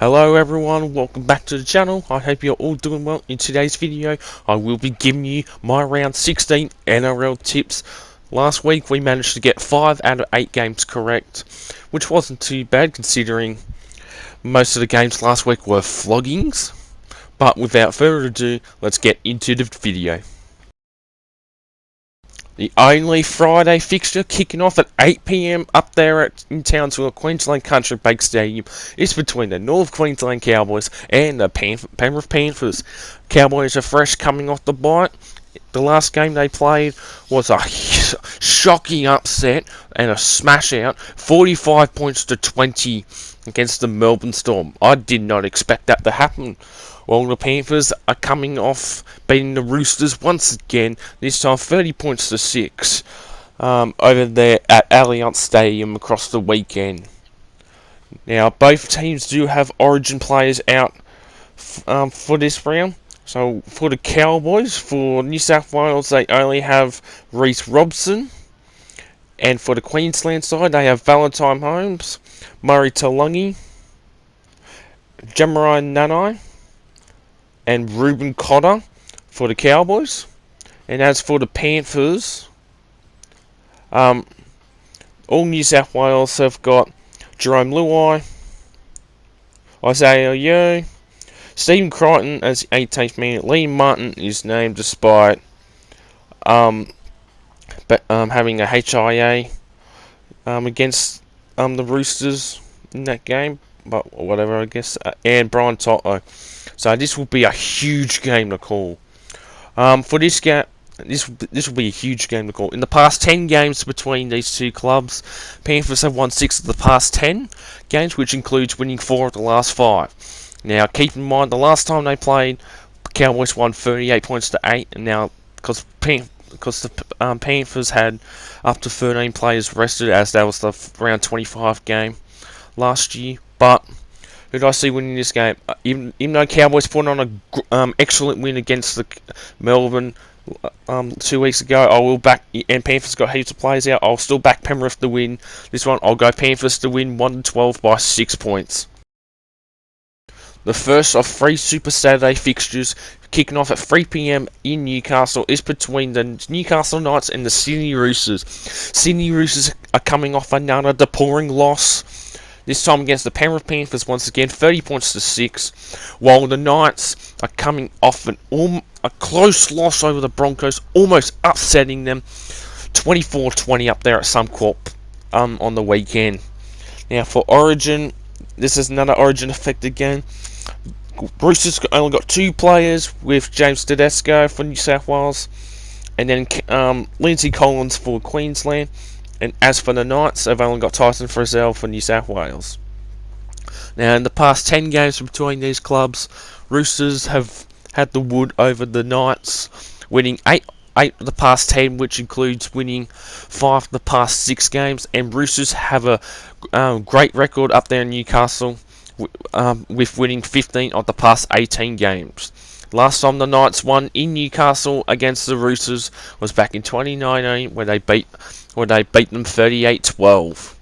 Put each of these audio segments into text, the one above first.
Hello everyone, welcome back to the channel. I hope you're all doing well. In today's video, I will be giving you my round 16 NRL tips. Last week we managed to get 5 out of 8 games correct, which wasn't too bad considering most of the games last week were floggings. But without further ado, let's get into the video. The only Friday fixture kicking off at 8 PM up there in Townsville, Queensland Country Bank Stadium is between the North Queensland Cowboys and the Penrith Panthers. Cowboys are fresh coming off the bite. The last game they played was a shocking upset and a smash out, 45 points to 20 against the Melbourne Storm. I did not expect that to happen. Well, the Panthers are coming off beating the Roosters once again, this time 30 points to 6 over there at Allianz Stadium across the weekend. Now, both teams do have origin players out for this round. So, for the Cowboys, for New South Wales, they only have Reece Robson. And for the Queensland side, they have Valentine Holmes, Murray Taulagi, Jamirai Nanai, and Reuben Cotter for the Cowboys. And as for the Panthers, all New South Wales have got Jerome Luai, Isaiah Yeo, Stephen Crichton as the 18th man. Liam Martin is named despite having a HIA against the Roosters in that game, but whatever, I guess. And Brian Toto. So this will be a huge game to call. For this game, this will be a huge game to call. In the past 10 games between these two clubs, Panthers have won 6 of the past 10 games, which includes winning 4 of the last 5. Now, keep in mind, the last time they played, Cowboys won 38 points to 8, and now because the Panthers had up to 13 players rested, as that was the round 25 game last year, but who did I see winning this game? Even though Cowboys put on an excellent win against the Melbourne 2 weeks ago, I will back, and Panthers got heaps of players out, I'll still back Penrith to win this one. I'll go Panthers to win 1-12 by 6 points. The first of 3 Super Saturday fixtures kicking off at 3 PM in Newcastle is between the Newcastle Knights and the Sydney Roosters. Sydney Roosters are coming off another deploring loss, this time against the Penrith Panthers once again, 30 points to 6, while the Knights are coming off a close loss over the Broncos, almost upsetting them, 24-20 up there at Suncorp on the weekend. Now for Origin, this is another Origin affected game. Roosters only got 2 players, with James Tedesco for New South Wales, and then Lindsay Collins for Queensland. And as for the Knights, they've only got Tyson Frizzell for New South Wales. Now, in the past 10 games between these clubs, Roosters have had the wood over the Knights, winning 8 of the past 10, which includes winning 5 of the past 6 games. And Roosters have a great record up there in Newcastle, with winning 15 of the past 18 games. Last time the Knights won in Newcastle against the Roosters was back in 2019, where they beat them 38-12.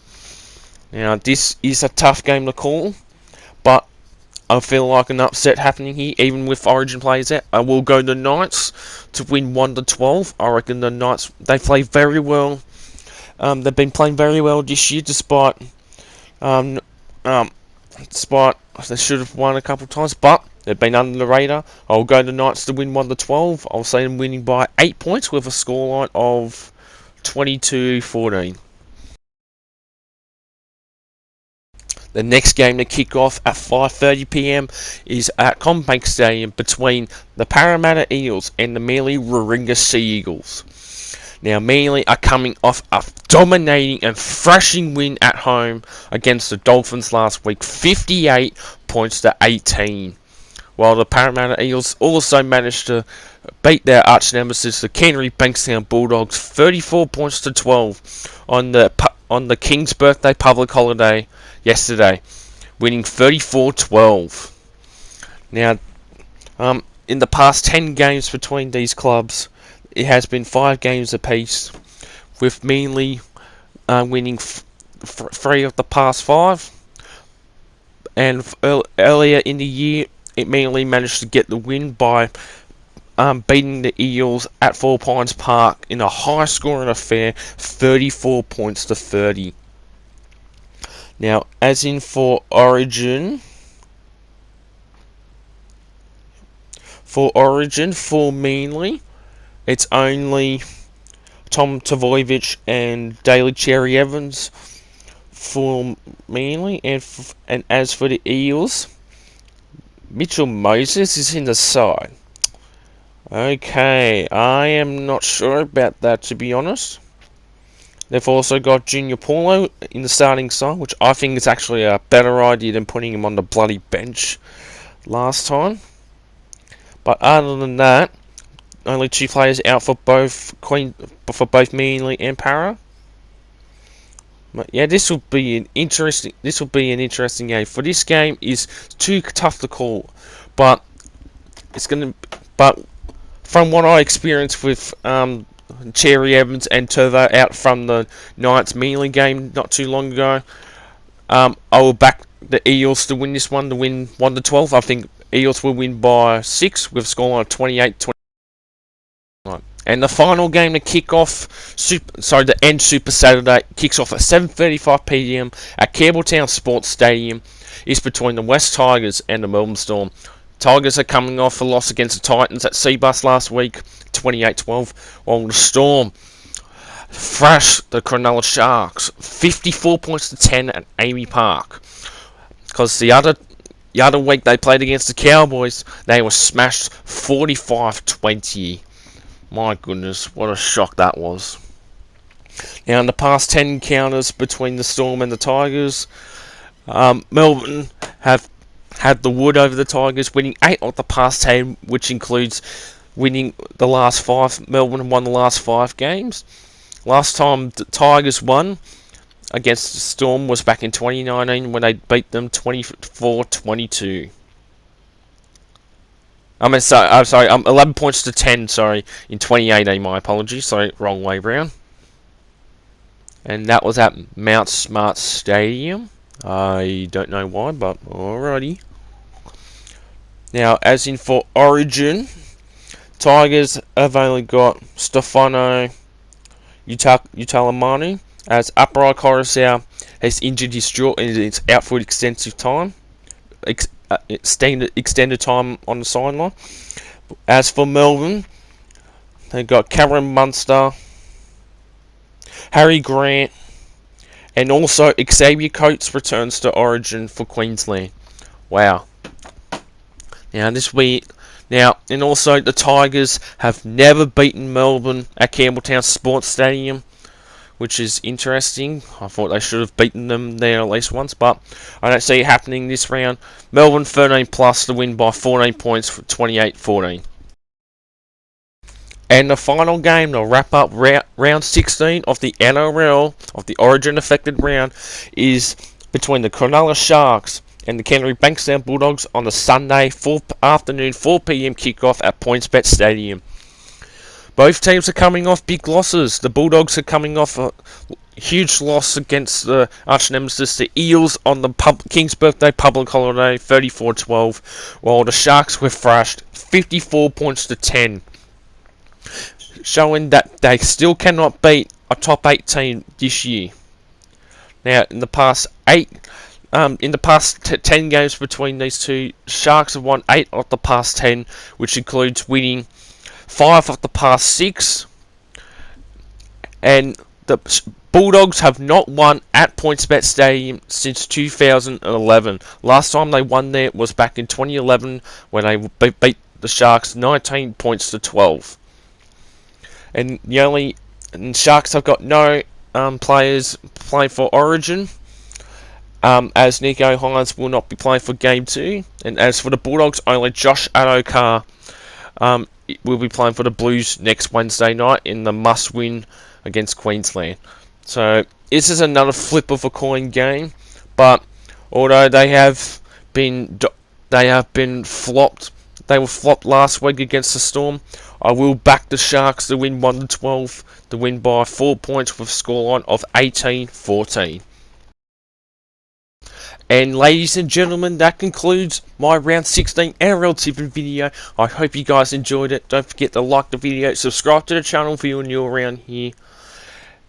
Now this is a tough game to call, but I feel like an upset happening here, even with Origin players out. I will go the Knights to win 1-12. I reckon the Knights, they play very well. They've been playing very well this year, despite they should have won a couple of times, but they've been under the radar. I'll go the Knights to win 1-12. I'll say them winning by 8 points with a scoreline of 22-14. The next game to kick off at 5:30 PM is at CommBank Stadium between the Parramatta Eels and the Manly Warringah Sea Eagles. Now, Manly are coming off a dominating and thrashing win at home against the Dolphins last week, 58 points to 18. While the Parramatta Eels also managed to beat their arch nemesis, the Canterbury Bankstown Bulldogs, 34 points to 12 on the King's birthday public holiday yesterday, winning 34-12. Now, in the past 10 games between these clubs, it has been 5 games apiece, with Manly winning 3 of the past 5, And earlier in the year, it mainly managed to get the win by beating the Eels at Four Pines Park in a high-scoring affair, 34 points to 30. Now, as in for Origin, for Manly, it's only Tom Tavoyevich and Daly Cherry Evans for Manly, and as for the Eels, Mitchell Moses is in the side. Okay, I am not sure about that, to be honest. They've also got Junior Paulo in the starting side, which I think is actually a better idea than putting him on the bloody bench last time. But other than that, only 2 players out for both Manly and Para. But yeah, this will be an interesting game. For this game is too tough to call, but from what I experienced with Cherry Evans and Turvo out from the Knights Manly game not too long ago, I will back the Eels to win this one, to win 1-12. I think Eels will win by 6 with a scoreline of 28-20. And the final game to kick off, the end Super Saturday, kicks off at 7:35 p.m. at Campbelltown Sports Stadium, is between the West Tigers and the Melbourne Storm. Tigers are coming off a loss against the Titans at Seabus last week, 28-12, while the Storm thrashed the Cronulla Sharks, 54 points to 10 at Amy Park. Because the other week they played against the Cowboys, they were smashed 45-20. My goodness, what a shock that was. Now, in the past 10 encounters between the Storm and the Tigers, Melbourne have had the wood over the Tigers, winning 8 of the past 10, which includes winning the last 5. Melbourne won the last 5 games. Last time the Tigers won against the Storm was back in 2019 when they beat them 24-22. I'm sorry, 11 points to 10, in 2018, my apologies, wrong way round. And that was at Mount Smart Stadium. I don't know why, but alrighty. Now, as in for Origin, Tigers have only got Stefano Utalamanu, as Upright Coruscant has injured his jaw and is out for extensive time. Extended time on the sideline. As for Melbourne, they've got Cameron Munster, Harry Grant, and also Xavier Coates returns to Origin for Queensland. Wow. And also the Tigers have never beaten Melbourne at Campbelltown Sports Stadium, which is interesting. I thought they should have beaten them there at least once, but I don't see it happening this round. Melbourne 13 plus to win by 14 points for 28-14. And the final game to wrap up round 16 of the NRL, of the Origin affected round, is between the Cronulla Sharks and the Canterbury Bankstown Bulldogs on the Sunday afternoon 4 p.m. kickoff at PointsBet Stadium. Both teams are coming off big losses. The Bulldogs are coming off a huge loss against the arch nemesis, the Eels, on the King's birthday public holiday, 34-12, while the Sharks were thrashed 54 points to 10, showing that they still cannot beat a top 8 team this year. Now, in the past 10 games between these two, Sharks have won 8 of the past 10, which includes winning 5 of the past 6, and the Bulldogs have not won at PointsBet Stadium since 2011. Last time they won there was back in 2011 when they beat the Sharks 19 points to 12. And Sharks have got no players playing for Origin, as Nico Hines will not be playing for Game 2. And as for the Bulldogs, only Josh Adokar will be playing for the Blues next Wednesday night in the must-win against Queensland. So this is another flip of a coin game, but although they have been flopped, they were flopped last week against the Storm, I will back the Sharks to win 1-12, to win by 4 points with a scoreline of 18-14. And ladies and gentlemen, that concludes my round 16 NRL tipping video. I hope you guys enjoyed it. Don't forget to like the video, subscribe to the channel if you're new around here,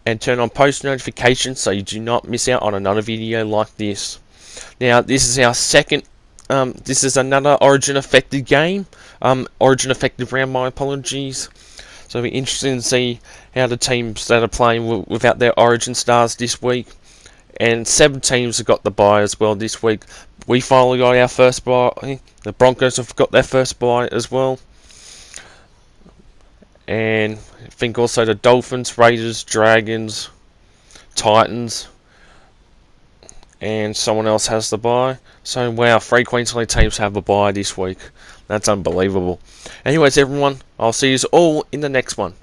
and turn on post notifications so you do not miss out on another video like this. Now, this is our second, this is another Origin affected game, Origin affected round, my apologies. So it'll be interesting to see how the teams that are playing without their Origin stars this week. And 7 teams have got the bye as well this week. We finally got our first bye. The Broncos have got their first bye as well. And I think also the Dolphins, Raiders, Dragons, Titans, and someone else has the bye. So wow, 3 Queensland teams have a bye this week. That's unbelievable. Anyways, everyone, I'll see you all in the next one.